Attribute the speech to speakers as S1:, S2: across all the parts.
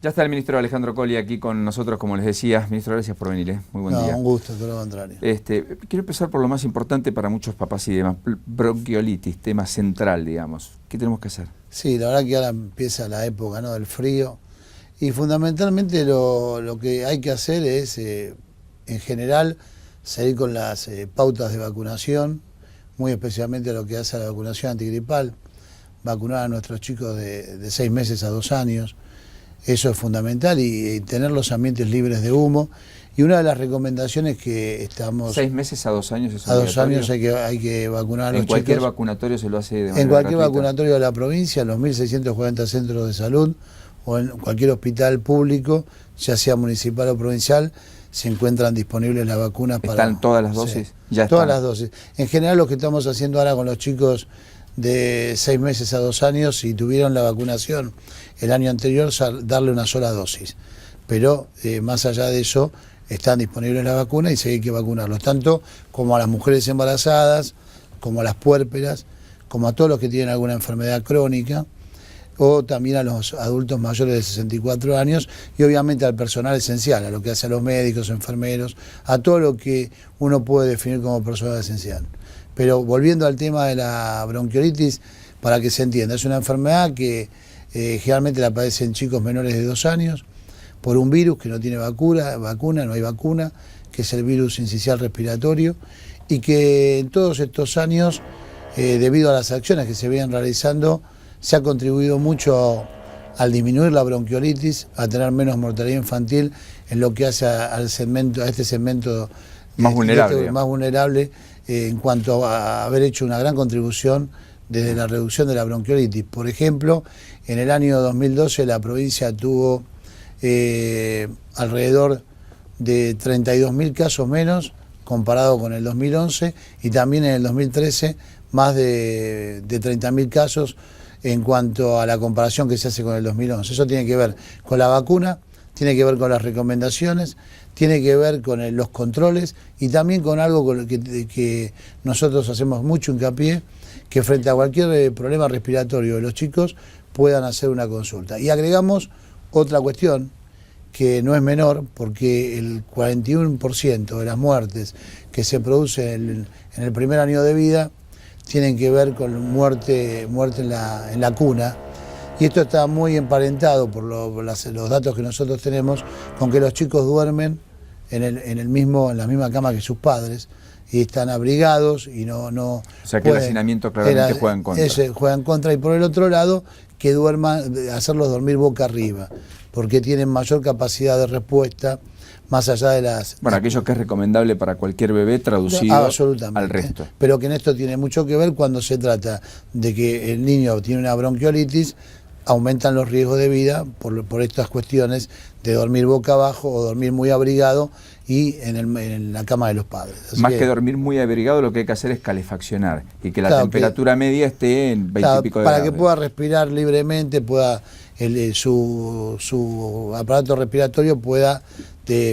S1: Ya está el ministro Alejandro Colli aquí con nosotros, como les decía. Ministro, gracias por venir, ¿eh? Muy buen día.
S2: Un gusto, todo lo contrario.
S1: Quiero empezar por lo más importante para muchos papás y demás, bronquiolitis, tema central, digamos. ¿Qué tenemos que hacer?
S2: Sí, la verdad que ahora empieza la época, ¿no?, del frío, y fundamentalmente lo que hay que hacer es, en general, seguir con las pautas de vacunación, muy especialmente lo que hace a la vacunación antigripal, vacunar a nuestros chicos de 6 meses a 2 años. Eso es fundamental, y tener los ambientes libres de humo. Y una de las recomendaciones que estamos...
S1: 6 meses a 2 años es
S2: a 2
S1: obligatorio.
S2: años hay que vacunar a los chicos.
S1: ¿En cualquier vacunatorio se lo hace de manera
S2: En cualquier
S1: gratuita?
S2: vacunatorio de la provincia, en los 1.640 centros de salud o en cualquier hospital público, ya sea municipal o provincial, se encuentran disponibles las vacunas para...
S1: ¿Están todas las dosis?
S2: Sí,
S1: Ya
S2: todas
S1: están.
S2: las dosis. En general, lo que estamos haciendo ahora con los chicos de 6 meses a 2 años, si tuvieron la vacunación el año anterior, darle una sola dosis. Pero más allá de eso, están disponibles las vacunas y sí hay que vacunarlos, tanto como a las mujeres embarazadas, como a las puérperas, como a todos los que tienen alguna enfermedad crónica, o también a los adultos mayores de 64 años, y obviamente al personal esencial, a lo que hace a los médicos, enfermeros, a todo lo que uno puede definir como personal esencial. Pero volviendo al tema de la bronquiolitis, para que se entienda, es una enfermedad que generalmente la padecen chicos menores de 2 años, por un virus que no tiene vacuna, no hay vacuna, que es el virus sincicial respiratorio, y que en todos estos años, debido a las acciones que se vienen realizando, se ha contribuido mucho al disminuir la bronquiolitis, a tener menos mortalidad infantil en lo que hace a este segmento
S1: más vulnerable,
S2: en cuanto a haber hecho una gran contribución desde la reducción de la bronquiolitis. Por ejemplo, en el año 2012 la provincia tuvo alrededor de 32.000 casos menos comparado con el 2011, y también en el 2013 más de 30.000 casos en cuanto a la comparación que se hace con el 2011. Eso tiene que ver con la vacuna, tiene que ver con las recomendaciones, tiene que ver con los controles, y también con algo con lo que nosotros hacemos mucho hincapié, que frente a cualquier problema respiratorio de los chicos puedan hacer una consulta. Y agregamos otra cuestión que no es menor, porque el 41% de las muertes que se producen en el primer año de vida tienen que ver con muerte en la cuna. Y esto está muy emparentado por los datos que nosotros tenemos con que los chicos duermen en la misma cama que sus padres, y están abrigados y no
S1: o sea que el hacinamiento claramente juega en contra.
S2: Juega en contra. Y por el otro lado, que hacerlos dormir boca arriba, porque tienen mayor capacidad de respuesta, más allá de las...
S1: Bueno, aquello que es recomendable para cualquier bebé traducido al resto.
S2: Pero que en esto tiene mucho que ver cuando se trata de que el niño tiene una bronquiolitis, aumentan los riesgos de vida por estas cuestiones de dormir boca abajo o dormir muy abrigado y en la cama de los padres. Así
S1: Más que dormir muy abrigado, lo que hay que hacer es calefaccionar y que la temperatura media esté en 20 y pico de grados.
S2: Para que pueda respirar libremente, pueda su aparato respiratorio pueda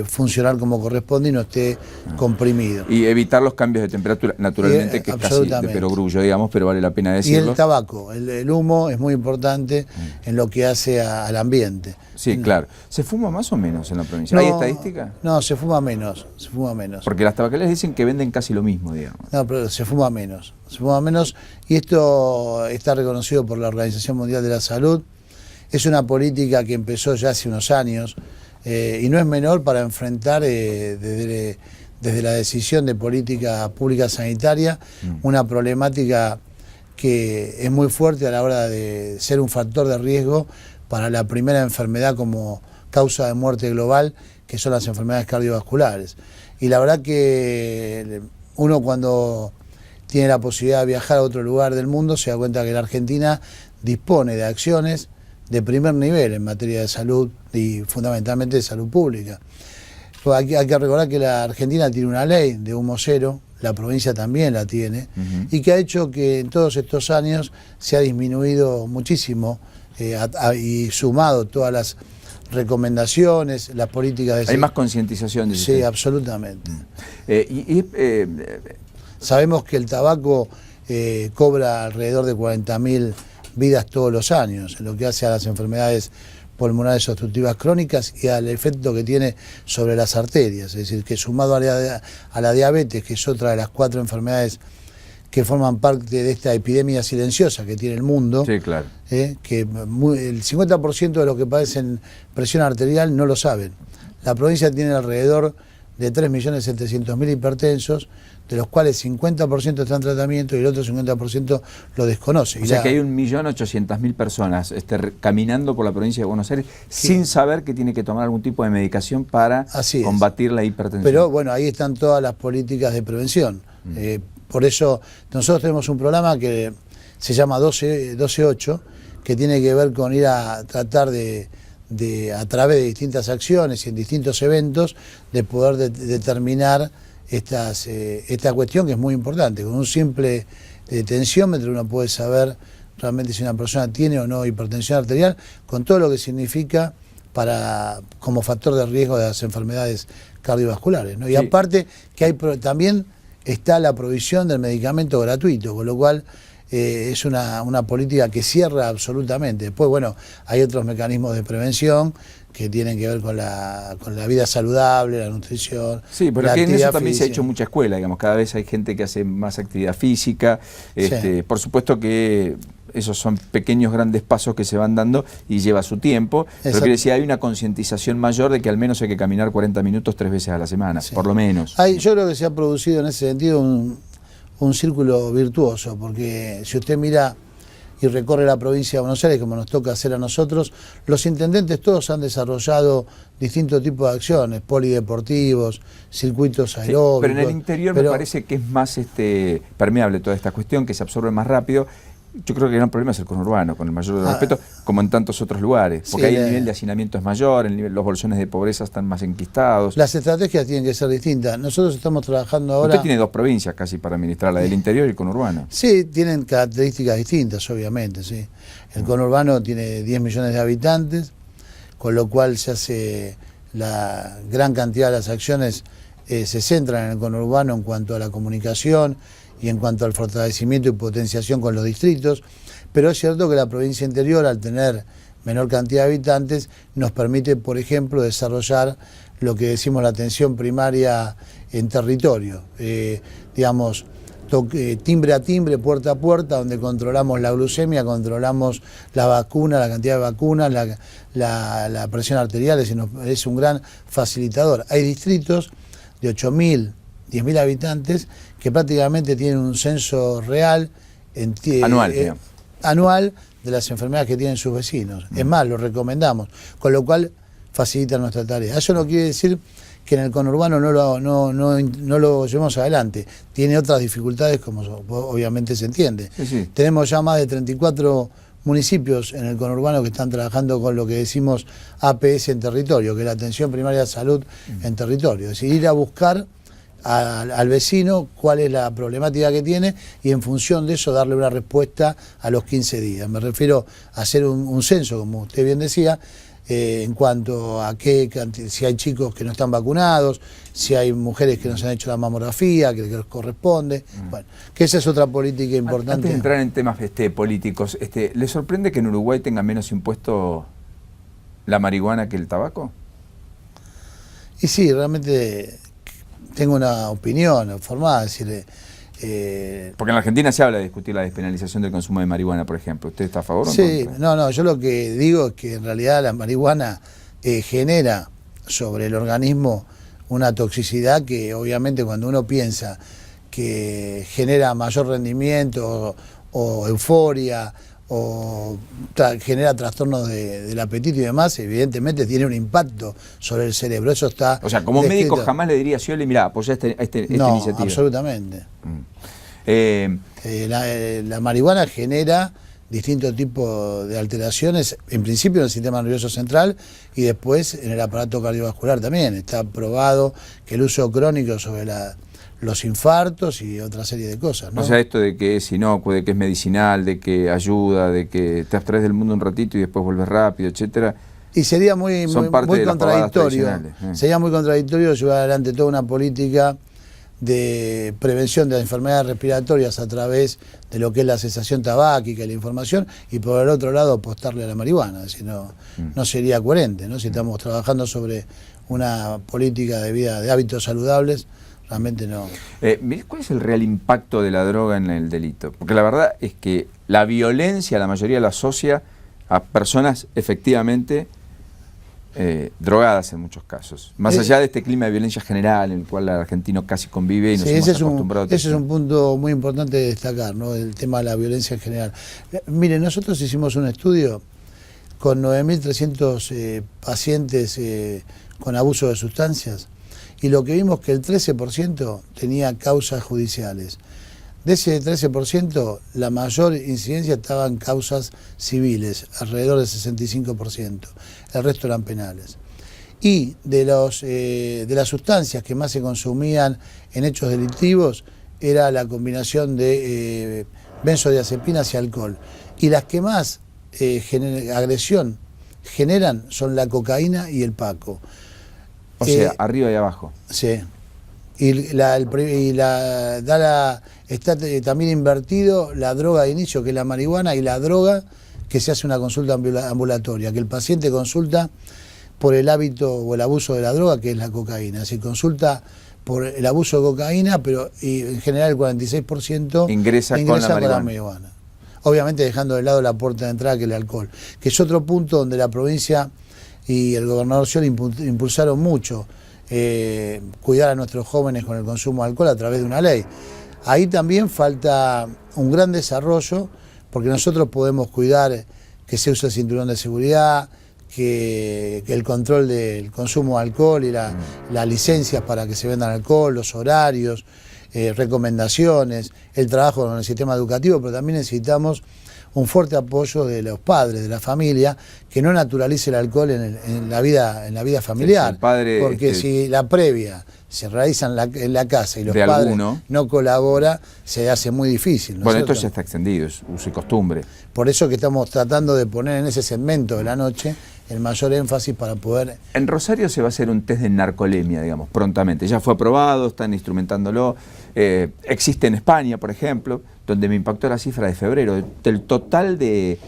S2: funcionar como corresponde y no esté comprimido.
S1: Y evitar los cambios de temperatura, naturalmente, que es casi de perogrullo, digamos, pero vale la pena decirlo.
S2: Y el tabaco, el humo es muy importante en lo que hace al ambiente.
S1: Sí, claro. ¿Se fuma más o menos en la provincia? ¿Hay estadística?
S2: No, se fuma menos,
S1: Porque las tabacaleras dicen que venden casi lo mismo, digamos.
S2: No, pero se fuma menos, y esto está reconocido por la Organización Mundial de la Salud. Es una política que empezó ya hace unos años, y no es menor para enfrentar desde la decisión de política pública sanitaria una problemática que es muy fuerte a la hora de ser un factor de riesgo para la primera enfermedad como causa de muerte global, que son las enfermedades cardiovasculares. Y la verdad que uno, cuando tiene la posibilidad de viajar a otro lugar del mundo, se da cuenta que la Argentina dispone de acciones de primer nivel en materia de salud y fundamentalmente de salud pública. Hay que recordar que la Argentina tiene una ley de humo cero, la provincia también la tiene, y que ha hecho que en todos estos años se ha disminuido muchísimo y sumado todas las recomendaciones, las políticas de...
S1: Hay más concientización.
S2: Sí, absolutamente. Sabemos que el tabaco cobra alrededor de 40.000 vidas todos los años, en lo que hace a las enfermedades pulmonares obstructivas crónicas y al efecto que tiene sobre las arterias. Es decir, que sumado a la diabetes, que es otra de las 4 enfermedades que forman parte de esta epidemia silenciosa que tiene el mundo,
S1: sí, claro.
S2: Que el 50% de los que padecen presión arterial no lo saben. La provincia tiene alrededor de 3.700.000 hipertensos, de los cuales 50% están en tratamiento y el otro 50% lo desconoce.
S1: O sea que hay 1.800.000 personas caminando por la provincia de Buenos Aires sin saber que tiene que tomar algún tipo de medicación para combatir la hipertensión.
S2: Pero bueno, ahí están todas las políticas de prevención. Por eso nosotros tenemos un programa que se llama 12-8, que tiene que ver con ir a tratar de a través de distintas acciones y en distintos eventos, de poder determinar esta cuestión que es muy importante. Con un simple tensiómetro uno puede saber realmente si una persona tiene o no hipertensión arterial, con todo lo que significa como factor de riesgo de las enfermedades cardiovasculares, ¿no? Y aparte que también está la provisión del medicamento gratuito, con lo cual es una política que cierra absolutamente. Después, bueno, hay otros mecanismos de prevención que tienen que ver con la vida saludable, la nutrición.
S1: Sí, pero que en eso también se ha hecho mucha escuela, digamos, cada vez hay gente que hace más actividad física. Por supuesto que esos son pequeños, grandes pasos que se van dando y lleva su tiempo, pero quiere decir, hay una concientización mayor de que al menos hay que caminar 40 minutos 3 veces a la semana, por lo menos.
S2: Yo creo que se ha producido en ese sentido un círculo virtuoso, porque si usted mira y recorre la provincia de Buenos Aires, como nos toca hacer a nosotros, los intendentes todos han desarrollado distintos tipos de acciones, polideportivos, circuitos aeróbicos.
S1: Pero en el interior me parece que es más permeable toda esta cuestión, que se absorbe más rápido. Yo creo que el gran problema es el conurbano, con el mayor de los respetos, como en tantos otros lugares, porque ahí el nivel de hacinamiento es mayor, los bolsones de pobreza están más enquistados.
S2: Las estrategias tienen que ser distintas. Nosotros estamos trabajando ahora...
S1: Usted tiene 2 provincias casi para administrar, la del interior y el conurbano.
S2: Sí, tienen características distintas, obviamente, sí. El conurbano tiene 10 millones de habitantes, con lo cual se hace la gran cantidad de las acciones se centran en el conurbano en cuanto a la comunicación y en cuanto al fortalecimiento y potenciación con los distritos, pero es cierto que la provincia interior, al tener menor cantidad de habitantes, nos permite, por ejemplo, desarrollar lo que decimos la atención primaria en territorio, digamos, timbre a timbre, puerta a puerta, donde controlamos la glucemia, controlamos la vacuna, la cantidad de vacunas, la presión arterial, es un gran facilitador. Hay distritos de 8.000, 10.000 habitantes que prácticamente tienen un censo real anual de las enfermedades que tienen sus vecinos. Es más, lo recomendamos, con lo cual facilita nuestra tarea. Eso no quiere decir que en el conurbano no lo llevemos adelante. Tiene otras dificultades, como obviamente se entiende. Sí. Tenemos ya más de 34 municipios en el conurbano que están trabajando con lo que decimos APS en territorio, que es la atención primaria de salud en territorio. Es decir, ir a buscar al vecino cuál es la problemática que tiene y en función de eso darle una respuesta a los 15 días. Me refiero a hacer un censo, como usted bien decía, en cuanto a si hay chicos que no están vacunados, si hay mujeres que no se han hecho la mamografía, que les corresponde. Bueno, que esa es otra política importante.
S1: Antes de entrar en temas políticos, ¿le sorprende que en Uruguay tenga menos impuesto la marihuana que el tabaco?
S2: Y sí, realmente tengo una opinión formada, es decir,
S1: porque en la Argentina se habla de discutir la despenalización del consumo de marihuana, por ejemplo. ¿Usted está a favor o en
S2: Sí,
S1: contra?
S2: no, yo lo que digo es que en realidad la marihuana genera sobre el organismo una toxicidad que obviamente cuando uno piensa que genera mayor rendimiento o euforia o genera trastornos del apetito y demás, evidentemente tiene un impacto sobre el cerebro. Eso está...
S1: O sea, como médico jamás le diría, yo mira, apoyá esta iniciativa.
S2: No, absolutamente. La marihuana genera distintos tipos de alteraciones, en principio en el sistema nervioso central y después en el aparato cardiovascular también. Está probado que el uso crónico sobre los infartos y otra serie de cosas, ¿no?
S1: O sea, esto de que es inocuo, de que es medicinal, de que ayuda, de que te abstraes del mundo un ratito y después vuelves rápido, etcétera.
S2: Y sería muy contradictorio. Sería muy contradictorio llevar adelante toda una política de prevención de las enfermedades respiratorias a través de lo que es la cesación tabáquica y la información, y por el otro lado apostarle a la marihuana. Si no, no sería coherente, ¿no? Si estamos trabajando sobre una política de vida, de hábitos saludables, realmente no.
S1: ¿Cuál es el real impacto de la droga en el delito? Porque la verdad es que la violencia la mayoría la asocia a personas efectivamente drogadas en muchos casos. Más allá de este clima de violencia general en el cual el argentino casi convive y nos hemos acostumbrado.
S2: Ese es un punto muy importante de destacar, ¿no? El tema de la violencia en general. Miren, nosotros hicimos un estudio con 9.300 pacientes con abuso de sustancias, y lo que vimos que el 13% tenía causas judiciales. De ese 13%, la mayor incidencia estaba en causas civiles, alrededor del 65%. El resto eran penales. Y de las sustancias que más se consumían en hechos delictivos, era la combinación de benzodiazepinas y alcohol. Y las que más agresión generan son la cocaína y el paco.
S1: O sea, arriba y abajo.
S2: Sí. Está también invertido la droga de inicio, que es la marihuana, y la droga que se hace una consulta ambulatoria, que el paciente consulta por el hábito o el abuso de la droga, que es la cocaína. Se consulta por el abuso de cocaína, pero en general el 46% ingresa con la marihuana. Obviamente dejando de lado la puerta de entrada, que es el alcohol, que es otro punto donde la provincia y el gobernador Scioli impulsaron mucho cuidar a nuestros jóvenes con el consumo de alcohol a través de una ley. Ahí también falta un gran desarrollo, porque nosotros podemos cuidar que se use el cinturón de seguridad, que el control del consumo de alcohol y las licencias para que se vendan alcohol, los horarios, recomendaciones, el trabajo con el sistema educativo, pero también necesitamos un fuerte apoyo de los padres, de la familia, que no naturalice el alcohol en la vida familiar.
S1: Padre,
S2: porque si la previa se realiza en la casa y los padres no colaboran, se hace muy difícil.
S1: Bueno, esto ya está extendido, es uso y costumbre.
S2: Por eso que estamos tratando de poner en ese segmento de la noche el mayor énfasis para poder...
S1: En Rosario se va a hacer un test de narcolemia, digamos, prontamente. Ya fue aprobado, están instrumentándolo. Existe en España, por ejemplo, donde me impactó la cifra de febrero. Del total del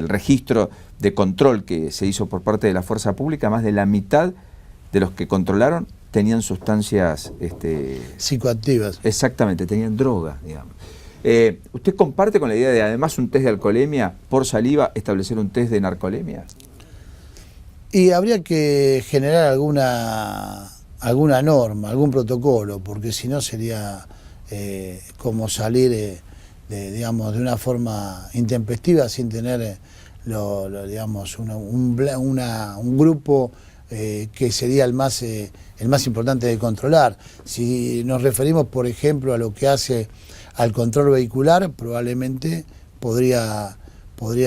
S1: registro de control que se hizo por parte de la fuerza pública, más de la mitad de los que controlaron tenían sustancias...
S2: psicoactivas.
S1: Exactamente, tenían droga, digamos. ¿Usted comparte con la idea de, además, un test de alcoholemia por saliva, establecer un test de narcolemia?
S2: Y habría que generar alguna norma, algún protocolo, porque si no sería como salir digamos, de una forma intempestiva sin tener digamos, un grupo que sería el más importante de controlar. Si nos referimos, por ejemplo, a lo que hace al control vehicular, probablemente podría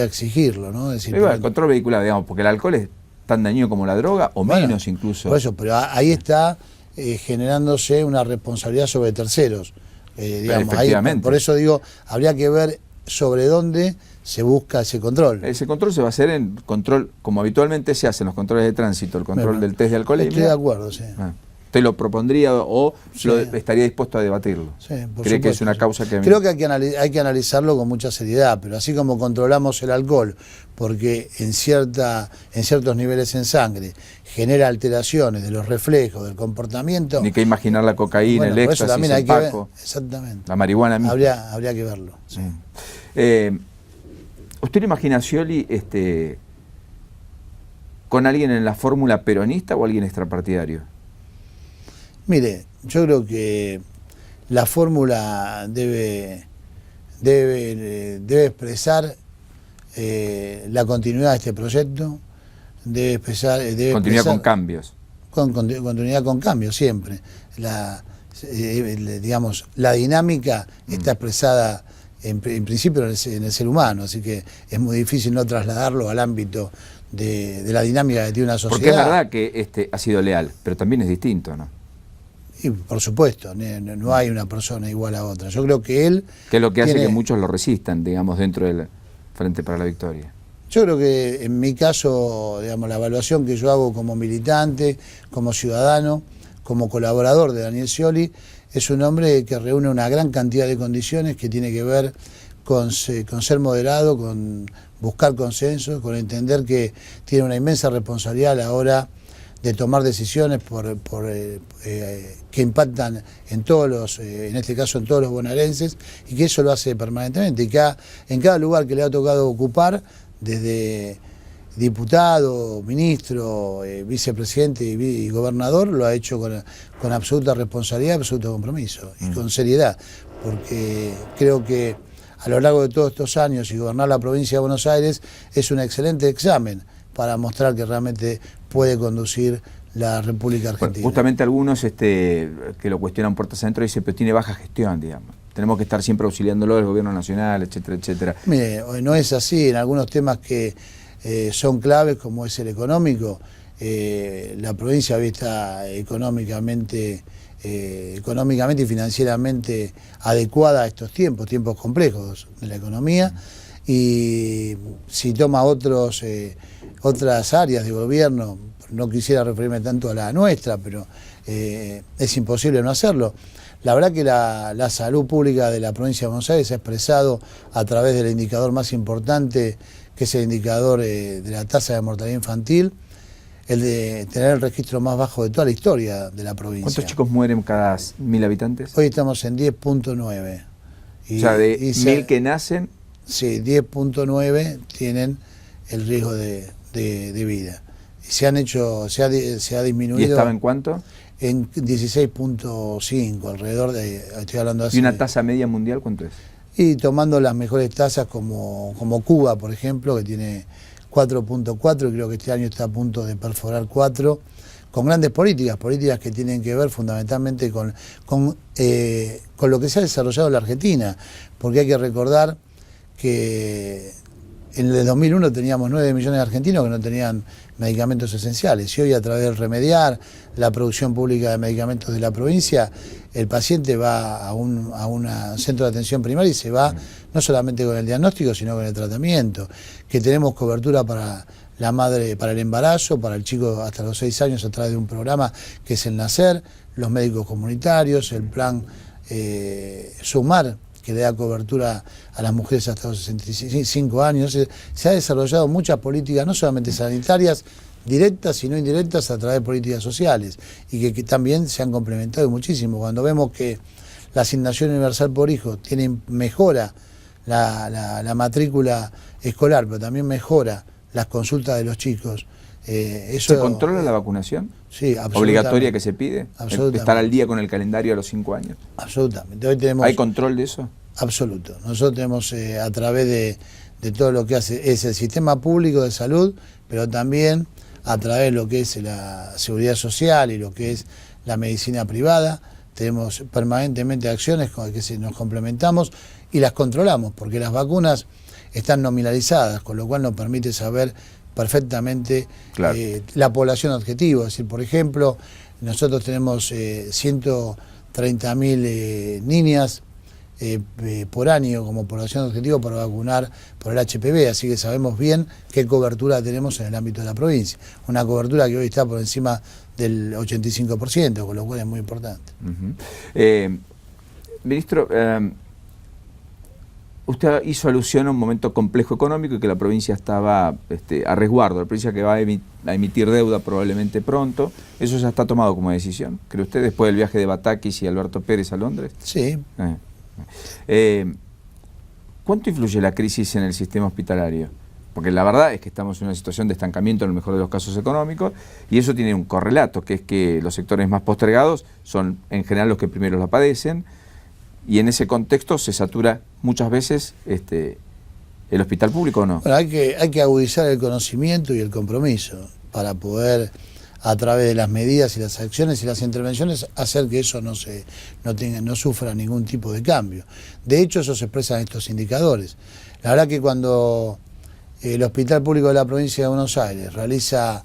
S2: exigirlo, ¿no? Es decir,
S1: el control vehicular, digamos, porque el alcohol es tan dañino como la droga, o menos incluso.
S2: Por eso, pero ahí está generándose una responsabilidad sobre terceros. Digamos,
S1: efectivamente.
S2: Por eso digo, habría que ver sobre dónde se busca ese control.
S1: Ese control se va a hacer en control, como habitualmente se hacen los controles de tránsito, el control del test de alcoholemia.
S2: Estoy de acuerdo, sí.
S1: ¿Usted lo propondría o estaría dispuesto a debatirlo?
S2: Sí, por supuesto.
S1: ¿Cree que es una causa que...
S2: Creo que hay que analizarlo con mucha seriedad, pero así como controlamos el alcohol, porque en ciertos niveles en sangre genera alteraciones de los reflejos, del comportamiento...
S1: Ni que imaginar la cocaína, el éxtasis, el paco,
S2: exactamente.
S1: La marihuana misma.
S2: Habría que verlo. Sí.
S1: ¿Usted lo imagina a Scioli con alguien en la fórmula peronista o alguien extrapartidario?
S2: Mire, yo creo que la fórmula debe expresar la continuidad de este proyecto, debe expresar...
S1: continuidad con cambios.
S2: Continuidad con cambios, siempre. Digamos, la dinámica está expresada en principio en el ser humano, así que es muy difícil no trasladarlo al ámbito de la dinámica que tiene una sociedad.
S1: Porque es verdad que ha sido leal, pero también es distinto, ¿no?
S2: Y por supuesto, no hay una persona igual a otra. Yo creo que él...
S1: Que es lo que hace que muchos lo resistan, digamos, dentro del Frente para la Victoria.
S2: Yo creo que en mi caso, digamos, la evaluación que yo hago como militante, como ciudadano, como colaborador de Daniel Scioli, es un hombre que reúne una gran cantidad de condiciones que tiene que ver con ser moderado, con buscar consensos, con entender que tiene una inmensa responsabilidad a la hora de tomar decisiones que impactan en todos los, en este caso en todos los bonaerenses, y que eso lo hace permanentemente, y que en cada lugar que le ha tocado ocupar, desde diputado, ministro, vicepresidente y gobernador, lo ha hecho con absoluta responsabilidad, absoluto compromiso y con seriedad, porque creo que a lo largo de todos estos años y gobernar la provincia de Buenos Aires es un excelente examen para mostrar que realmente puede conducir la República Argentina.
S1: Bueno, justamente algunos que lo cuestionan puertas adentro dicen, pero tiene baja gestión, digamos. Tenemos que estar siempre auxiliándolo del gobierno nacional, etcétera, etcétera.
S2: Mire, no es así. En algunos temas que son claves, como es el económico, la provincia hoy está económicamente y financieramente adecuada a estos tiempos complejos de la economía, y si toma otras áreas de gobierno, no quisiera referirme tanto a la nuestra, pero es imposible no hacerlo. La verdad que la salud pública de la provincia de Buenos Aires ha expresado a través del indicador más importante, que es el indicador de la tasa de mortalidad infantil, el de tener el registro más bajo de toda la historia de la provincia.
S1: ¿Cuántos chicos mueren cada 1000 habitantes?
S2: Hoy estamos en 10.9.
S1: O sea, de 1000 que nacen...
S2: Sí, 10.9 tienen el riesgo de vida. Y se ha disminuido...
S1: ¿Y estaba en cuánto?
S2: En 16.5, alrededor de... Estoy hablando así.
S1: ¿Y una tasa media mundial cuánto es?
S2: Y tomando las mejores tasas como Cuba, por ejemplo, que tiene 4.4, creo que este año está a punto de perforar 4, con grandes políticas que tienen que ver fundamentalmente con lo que se ha desarrollado en la Argentina, porque hay que recordar que en el 2001 teníamos 9 millones de argentinos que no tenían medicamentos esenciales, y hoy, a través del Remediar, la producción pública de medicamentos de la provincia, el paciente va a un centro de atención primaria y se va no solamente con el diagnóstico, sino con el tratamiento, que tenemos cobertura para la madre, para el embarazo, para el chico hasta los 6 años a través de un programa que es el Nacer, los médicos comunitarios, el plan Sumar, que le da cobertura a las mujeres hasta los 65 años. Se ha desarrollado muchas políticas, no solamente sanitarias, directas sino indirectas, a través de políticas sociales, y que también se han complementado muchísimo. Cuando vemos que la asignación universal por hijo mejora la matrícula escolar, pero también mejora las consultas de los chicos.
S1: ¿Se controla la vacunación?
S2: Sí, absolutamente.
S1: ¿Obligatoria que se pide?
S2: Absolutamente.
S1: ¿Estar al día con el calendario a los 5 años?
S2: Absolutamente. Hoy tenemos...
S1: ¿Hay control de eso?
S2: Absoluto. Nosotros tenemos, a través de todo lo que hace es el sistema público de salud, pero también a través de lo que es la seguridad social y lo que es la medicina privada, tenemos permanentemente acciones con las que nos complementamos y las controlamos, porque las vacunas están nominalizadas, con lo cual nos permite saber perfectamente, claro, la población objetivo. Es decir, por ejemplo, nosotros tenemos 130.000 niñas por año como población objetivo para vacunar por el HPV, así que sabemos bien qué cobertura tenemos en el ámbito de la provincia. Una cobertura que hoy está por encima del 85%, con lo cual es muy importante.
S1: Ministro, usted hizo alusión a un momento complejo económico y que la provincia estaba a resguardo, la provincia que va a emitir deuda probablemente pronto. ¿Eso ya está tomado como decisión, cree usted, después del viaje de Batakis y Alberto Pérez a Londres?
S2: Sí.
S1: ¿Cuánto influye la crisis en el sistema hospitalario? Porque la verdad es que estamos en una situación de estancamiento en el mejor de los casos económicos, y eso tiene un correlato, que es que los sectores más postergados son en general los que primero la padecen, y en ese contexto se satura muchas veces el hospital público, ¿o no?
S2: Bueno, hay que agudizar el conocimiento y el compromiso para poder, a través de las medidas y las acciones y las intervenciones, hacer que eso no sufra ningún tipo de cambio. De hecho, eso se expresa en estos indicadores. La verdad que cuando el Hospital Público de la Provincia de Buenos Aires realiza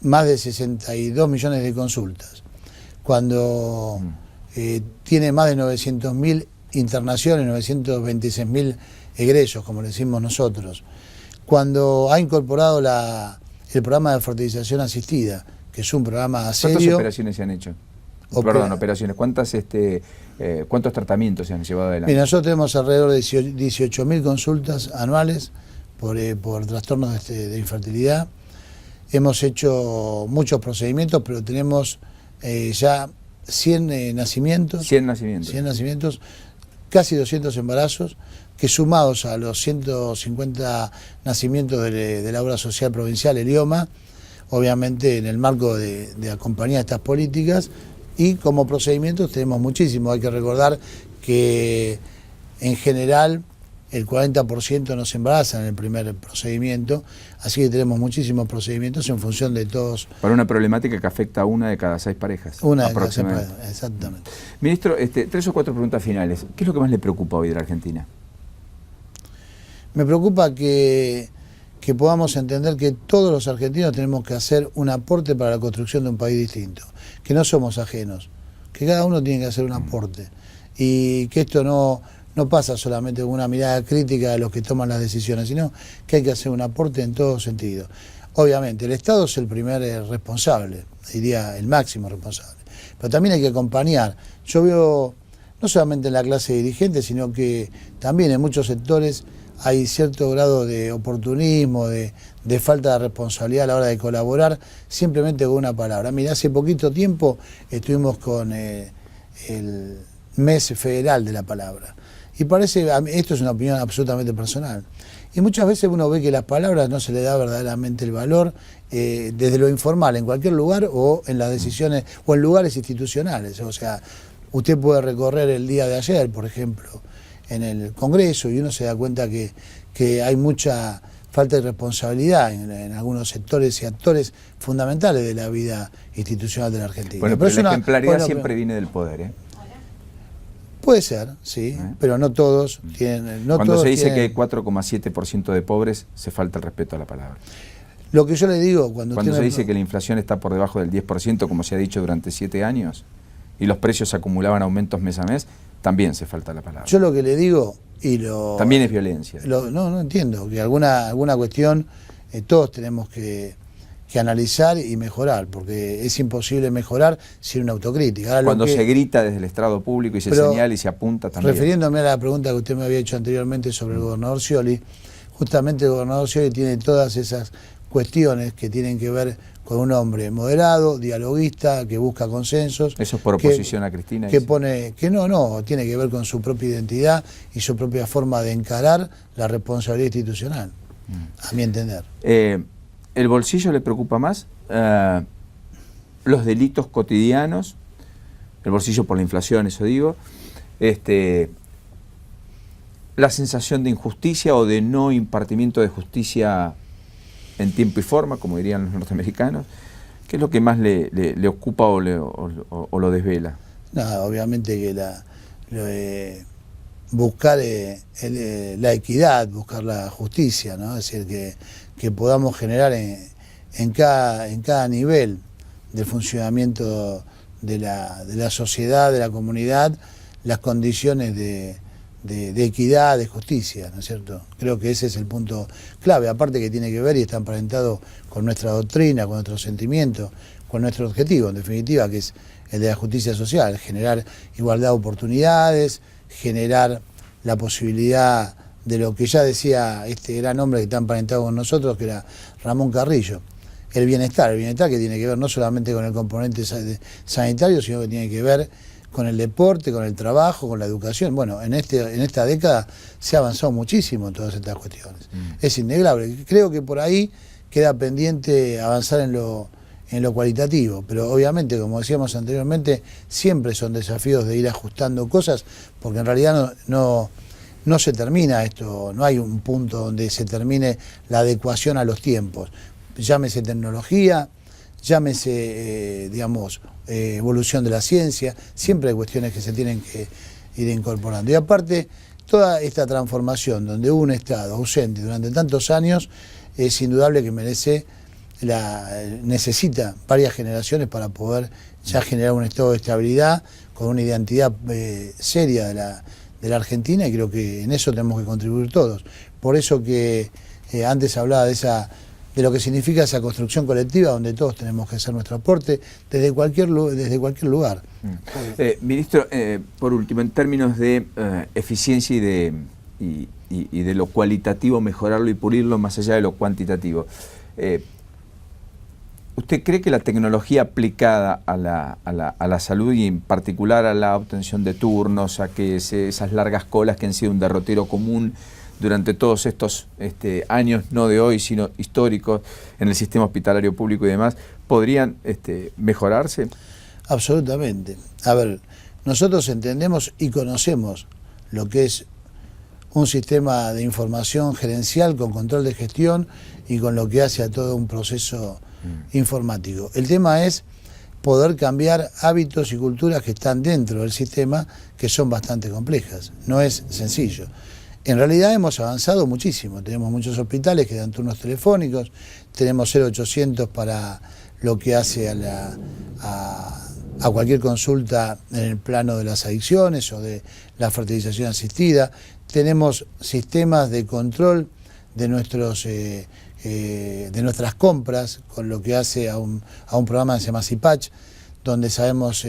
S2: más de 62 millones de consultas, cuando tiene más de 900.000 internaciones, 926.000 egresos, como le decimos nosotros, cuando ha incorporado el programa de fertilización asistida, que es un programa
S1: serio.
S2: ¿Cuántas
S1: operaciones se han hecho? Perdón, operaciones. ¿Cuántos tratamientos se han llevado adelante?
S2: Mira, nosotros tenemos alrededor de 18.000 consultas anuales por trastornos de infertilidad. Hemos hecho muchos procedimientos, pero tenemos ya 100 nacimientos.
S1: 100 nacimientos.
S2: 100 nacimientos, casi 200 embarazos, que sumados a los 150 nacimientos de la obra social provincial, el IOMA, obviamente en el marco de acompañar estas políticas, y como procedimientos tenemos muchísimos. Hay que recordar que en general el 40% no se embarazan en el primer procedimiento, así que tenemos muchísimos procedimientos en función de todos.
S1: Para una problemática que afecta a una de cada 6 parejas.
S2: Una de cada 6 parejas, exactamente.
S1: Ministro, 3 o 4 preguntas finales. ¿Qué es lo que más le preocupa hoy de la Argentina?
S2: Me preocupa que podamos entender que todos los argentinos tenemos que hacer un aporte para la construcción de un país distinto, que no somos ajenos, que cada uno tiene que hacer un aporte, y que esto no pasa solamente con una mirada crítica de los que toman las decisiones, sino que hay que hacer un aporte en todo sentido. Obviamente, el Estado es el primer responsable, diría el máximo responsable, pero también hay que acompañar. Yo veo, no solamente en la clase dirigente, sino que también en muchos sectores hay cierto grado de oportunismo, de falta de responsabilidad a la hora de colaborar, simplemente con una palabra. Mira, hace poquito tiempo estuvimos con el mes federal de la palabra. Y parece, esto es una opinión absolutamente personal, y muchas veces uno ve que las palabras no se le da verdaderamente el valor, desde lo informal, en cualquier lugar, o en las decisiones, o en lugares institucionales. O sea, usted puede recorrer el día de ayer, por ejemplo, en el Congreso, y uno se da cuenta que hay mucha falta de responsabilidad en algunos sectores y actores fundamentales de la vida institucional de la Argentina.
S1: Bueno, pero la ejemplaridad siempre viene del poder, ¿eh?
S2: Puede ser, sí, pero no todos tienen...
S1: Cuando se dice que hay 4,7% de pobres, se falta el respeto a la palabra.
S2: Lo que yo le digo... Cuando
S1: se dice que la inflación está por debajo del 10%, como se ha dicho durante 7 años, y los precios acumulaban aumentos mes a mes, también se falta la palabra.
S2: Yo lo que le digo,
S1: también es violencia.
S2: No entiendo, que alguna cuestión todos tenemos que analizar y mejorar, porque es imposible mejorar sin una autocrítica. Ahora,
S1: cuando se grita desde el estrado público y se señala y se apunta también.
S2: Refiriéndome a la pregunta que usted me había hecho anteriormente sobre el gobernador Scioli, justamente el gobernador Scioli tiene todas esas cuestiones que tienen que ver con un hombre moderado, dialoguista, que busca consensos.
S1: Eso es por oposición a Cristina.
S2: Tiene que ver con su propia identidad y su propia forma de encarar la responsabilidad institucional, a mi entender.
S1: ¿El bolsillo le preocupa más? ¿Los delitos cotidianos? El bolsillo por la inflación, eso digo. ¿La sensación de injusticia o de no impartimiento de justicia en tiempo y forma, como dirían los norteamericanos? ¿Qué es lo que más le ocupa o lo desvela?
S2: No, obviamente que buscar la equidad, buscar la justicia, ¿no? Es decir, que podamos generar en cada nivel de funcionamiento de la sociedad, de la comunidad, las condiciones de equidad, de justicia, ¿no es cierto? Creo que ese es el punto clave, aparte que tiene que ver y está emparentado con nuestra doctrina, con nuestros sentimientos, con nuestro objetivo, en definitiva, que es el de la justicia social, generar igualdad de oportunidades, generar la posibilidad de lo que ya decía este gran hombre que está emparentado con nosotros, que era Ramón Carrillo, el bienestar que tiene que ver no solamente con el componente sanitario, sino que tiene que ver con el deporte, con el trabajo, con la educación. Bueno, en esta década se ha avanzado muchísimo en todas estas cuestiones. Es innegable. Creo que por ahí queda pendiente avanzar en lo cualitativo, pero obviamente, como decíamos anteriormente, siempre son desafíos de ir ajustando cosas, porque en realidad no se termina esto, no hay un punto donde se termine la adecuación a los tiempos. Llámese tecnología, llámese, evolución de la ciencia, siempre hay cuestiones que se tienen que ir incorporando. Y aparte, toda esta transformación donde hubo un Estado ausente durante tantos años, es indudable que necesita varias generaciones para poder ya generar un estado de estabilidad con una identidad seria de la Argentina, y creo que en eso tenemos que contribuir todos. Por eso que antes hablaba de esa de lo que significa esa construcción colectiva donde todos tenemos que hacer nuestro aporte desde cualquier lugar.
S1: Ministro, por último, en términos de eficiencia y de lo cualitativo, mejorarlo y pulirlo más allá de lo cuantitativo, ¿usted cree que la tecnología aplicada a la salud y en particular a la obtención de turnos, a que esas largas colas que han sido un derrotero común durante todos estos años, no de hoy, sino históricos, en el sistema hospitalario público y demás, podrían mejorarse?
S2: Absolutamente. A ver, nosotros entendemos y conocemos lo que es un sistema de información gerencial con control de gestión y con lo que hace a todo un proceso informático. El tema es poder cambiar hábitos y culturas que están dentro del sistema, que son bastante complejas. No es sencillo. En realidad hemos avanzado muchísimo. Tenemos muchos hospitales que dan turnos telefónicos, tenemos 0800 para lo que hace a cualquier consulta en el plano de las adicciones o de la fertilización asistida. Tenemos sistemas de control de nuestras compras, con lo que hace a un programa que se llama CIPACH, donde sabemos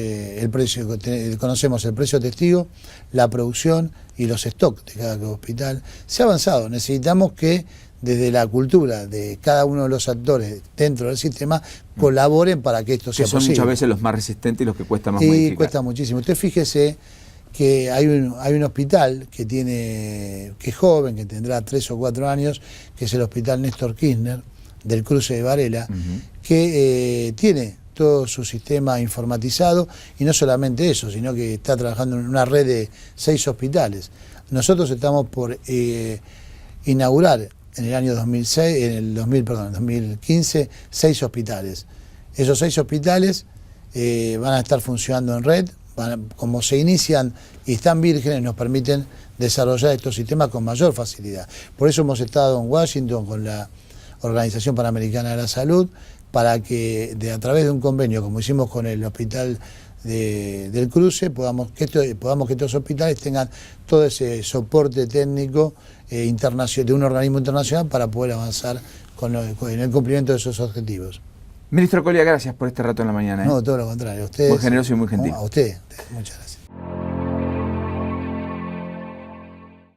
S2: conocemos el precio testigo, la producción y los stocks de cada hospital. Se ha avanzado, necesitamos que desde la cultura de cada uno de los actores dentro del sistema colaboren para que esto sea posible.
S1: Son muchas veces los más resistentes y los que cuesta más modificar.
S2: Y cuesta muchísimo. Usted fíjese que hay un hospital que es joven, que tendrá 3 o 4 años, que es el Hospital Néstor Kirchner, del Cruce de Varela, que tiene todo su sistema informatizado, y no solamente eso, sino que está trabajando en una red de 6 hospitales. Nosotros estamos por inaugurar en el año 2015, 6 hospitales. Esos 6 hospitales van a estar funcionando en red, como se inician y están vírgenes, nos permiten desarrollar estos sistemas con mayor facilidad. Por eso hemos estado en Washington con la Organización Panamericana de la Salud, para que a través de un convenio, como hicimos con el Hospital del Cruce, podamos que estos hospitales tengan todo ese soporte técnico internacional, de un organismo internacional, para poder avanzar en el cumplimiento de esos objetivos.
S1: Ministro Colia, gracias por este rato en la mañana.
S2: No, todo lo contrario. Ustedes,
S1: muy generoso y muy gentil.
S2: A usted, muchas gracias.